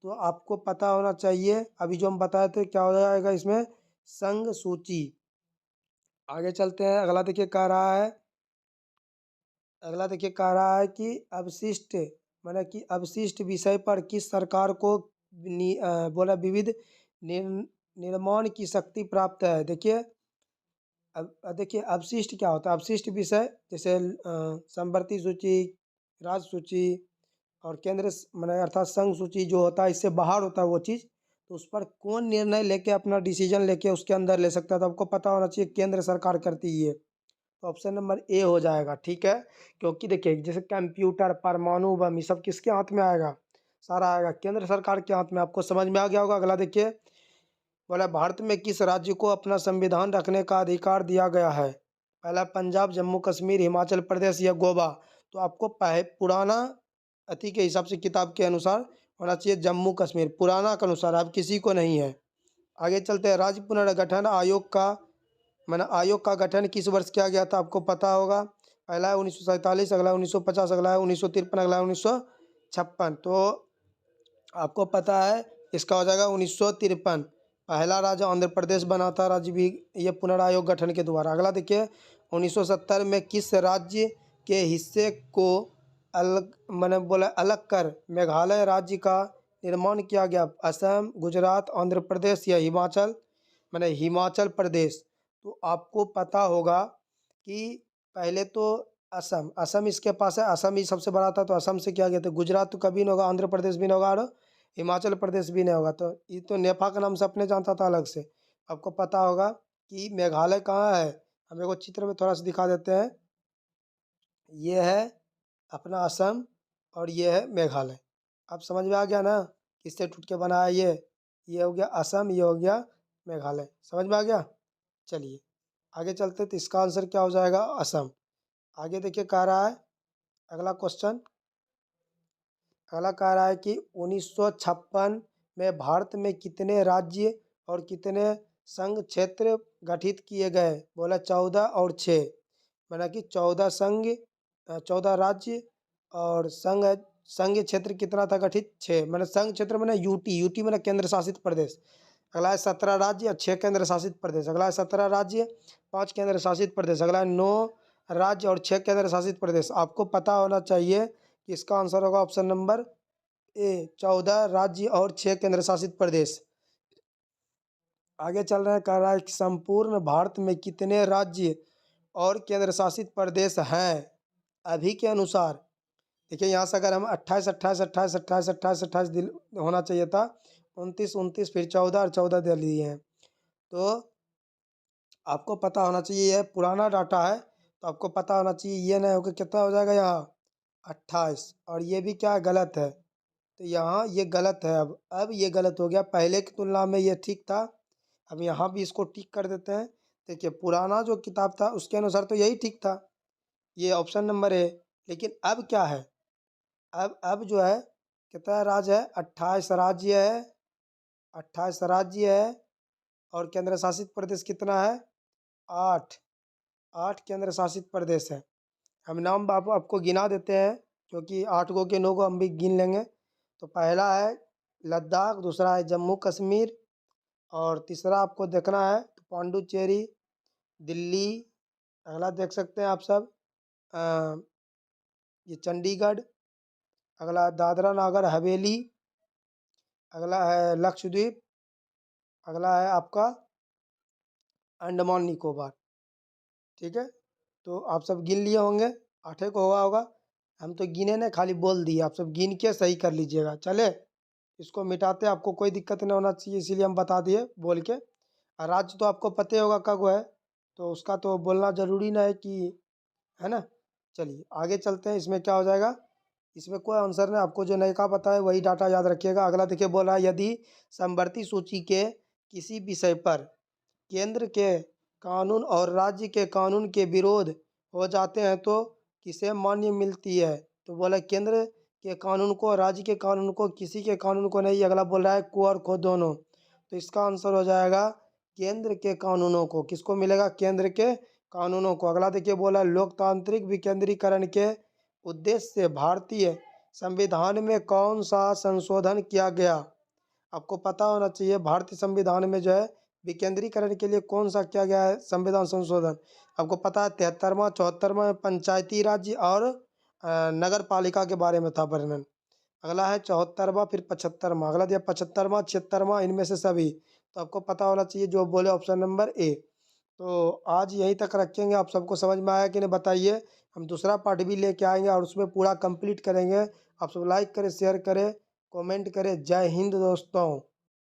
तो आपको पता होना चाहिए, अभी जो हम बताए थे क्या हो जाएगा इसमें, संघ सूची। आगे चलते हैं। अगला देखिए कह रहा है कि अवशिष्ट माने कि अवशिष्ट विषय पर किस सरकार को बोला विविध निर्माण की शक्ति प्राप्त है। देखिए अब देखिए अवशिष्ट क्या होता है। अवशिष्ट विषय जैसे समवर्ती सूची, राज्य सूची और केंद्र माने अर्थात संघ सूची जो होता है, इससे बाहर होता है वो चीज़, तो उस पर कौन निर्णय लेके अपना डिसीजन लेके उसके अंदर ले सकता है? तो आपको पता होना चाहिए केंद्र सरकार करती है। तो ऑप्शन नंबर ए हो जाएगा, ठीक है। क्योंकि देखिए जैसे कंप्यूटर, परमाणु बम, ये सब किसके हाथ में आएगा? सारा आएगा केंद्र सरकार के हाथ में। आपको समझ में आ गया होगा। अगला देखिए बोला भारत में किस राज्य को अपना संविधान रखने का अधिकार दिया गया है? पहला पंजाब, जम्मू कश्मीर, हिमाचल प्रदेश या गोवा। तो आपको पुराना अति के हिसाब से किताब के अनुसार होना चाहिए जम्मू कश्मीर, पुराना के अनुसार, अब किसी को नहीं है। आगे चलते हैं। राज्य पुनर्गठन आयोग का आयोग का गठन किस वर्ष किया गया था? आपको पता होगा। पहला है 1947, अगला 1950, अगला है 1953, अगला है 1956। तो आपको पता है इसका हो जाएगा 1953। पहला राज्य आंध्र प्रदेश बना था राज्य भी ये पुनर्आयोग गठन के द्वारा। अगला देखिए 1970 में किस राज्य के हिस्से को अलग कर मेघालय राज्य का निर्माण किया गया? असम, गुजरात, आंध्र प्रदेश या हिमाचल प्रदेश। तो आपको पता होगा कि पहले तो असम इसके पास है, असम ही सबसे बड़ा था, तो असम से किया गया था। गुजरात तो कभी नहीं होगा, आंध्र प्रदेश भी नहीं होगा और हिमाचल प्रदेश भी नहीं होगा। तो ये तो नेपाल के नाम से अपने जानता था अलग से। आपको पता होगा कि मेघालय कहाँ है। हम एक चित्र में थोड़ा सा दिखा देते हैं। ये है अपना असम और ये है मेघालय। अब समझ में आ गया ना किससे टूट के बना है ये हो गया असम, ये हो गया मेघालय। समझ में आ गया। चलिए आगे चलते, तो इसका आंसर क्या हो जाएगा? असम। आगे देखिए कह रहा है अगला क्वेश्चन। अगला कह रहा है कि 1956 में भारत में कितने राज्य और कितने संघ क्षेत्र गठित किए गए? बोला 14 और 6। माना कि 14 संघ, 14 राज्य और संघ क्षेत्र कितना था गठित? 6। मैंने संघ क्षेत्र मैंने यूटी मैंने केंद्र शासित प्रदेश। अगला है 17 राज्य और 6 केंद्र शासित प्रदेश। अगला है 17 राज्य, 5 केंद्र शासित प्रदेश। अगला है 9 राज्य और 6 केंद्र शासित प्रदेश। आपको पता होना चाहिए कि इसका आंसर होगा ऑप्शन नंबर ए, 14 राज्य और 6 केंद्र शासित प्रदेश। आगे चल रहा है, कह रहा है कि संपूर्ण भारत में कितने राज्य और केंद्र शासित प्रदेश हैं अभी के अनुसार? देखिए यहाँ से अगर हम 28 28 28 28 28 28 दिल होना चाहिए था, 29 29 फिर 14 और 14 दे लिए हैं। तो आपको पता होना चाहिए यह पुराना डाटा है, तो आपको पता होना चाहिए ये नहीं होगा कितना हो जाएगा यहाँ 28, और ये भी क्या है गलत है। तो यहाँ ये गलत है। अब ये गलत हो गया, पहले की तुलना में ये ठीक था। अब यहाँ भी इसको ठीक कर देते हैं। देखिए पुराना जो किताब था उसके अनुसार तो यही ठीक था, ये ऑप्शन नंबर है। लेकिन अब क्या है, अब जो है कितना राज्य है? 28 राज्य है। 28 राज्य है और केंद्र शासित प्रदेश कितना है? 8। 8 केंद्र शासित प्रदेश है। हम नाम आपको गिना देते हैं, क्योंकि 8 गो के 9 को हम भी गिन लेंगे। तो पहला है लद्दाख, दूसरा है जम्मू कश्मीर, और तीसरा आपको देखना है तो पांडुचेरी, दिल्ली। अगला देख सकते हैं आप सब ये चंडीगढ़। अगला दादरा नागर हवेली। अगला है लक्षद्वीप। अगला है आपका अंडमान निकोबार। ठीक है, तो आप सब गिन लिए होंगे, 8 को हुआ होगा। हम तो गिने ना, खाली बोल दिए, आप सब गिन के सही कर लीजिएगा। चले इसको मिटाते आपको कोई दिक्कत नहीं होना चाहिए, इसीलिए हम बता दिए बोल के। राज्य तो आपको पता ही होगा कब है, तो उसका तो बोलना ज़रूरी ना है कि, है ना। चलिए आगे चलते हैं, इसमें क्या हो जाएगा, इसमें कोई आंसर नहीं, आपको जो नहीं का पता है वही डाटा याद रखिएगा। अगला देखिए बोल रहा है, यदि समवर्ती सूची के किसी विषय पर केंद्र के कानून और राज्य के कानून के विरोध हो जाते हैं तो किसे मान्य मिलती है। तो बोला केंद्र के कानून को, राज्य के कानून को, किसी के कानून को नहीं। अगला बोल रहा है को और खो दोनों, तो इसका आंसर हो जाएगा केंद्र के कानूनों को। किसको मिलेगा, केंद्र के कानूनों को। अगला देखिए बोला, लोकतांत्रिक विकेंद्रीकरण के उद्देश्य से भारतीय संविधान में कौन सा संशोधन किया गया। आपको पता होना चाहिए भारतीय संविधान में जो है विकेंद्रीकरण के लिए कौन सा किया गया है संविधान संशोधन। आपको पता है 73वां 74वां पंचायती राज्य और नगर पालिका के बारे में था वर्णन। अगला है 74वां, फिर 75वां। अगला दिया 75वां 76वां, इनमें से सभी। तो आपको पता होना चाहिए जो बोले ऑप्शन नंबर ए। तो आज यहीं तक रखेंगे। आप सबको समझ में आया कि नहीं बताइए। हम दूसरा पार्ट भी लेके आएंगे और उसमें पूरा कंप्लीट करेंगे। आप सब लाइक करें, शेयर करें, कमेंट करें। जय हिंद दोस्तों।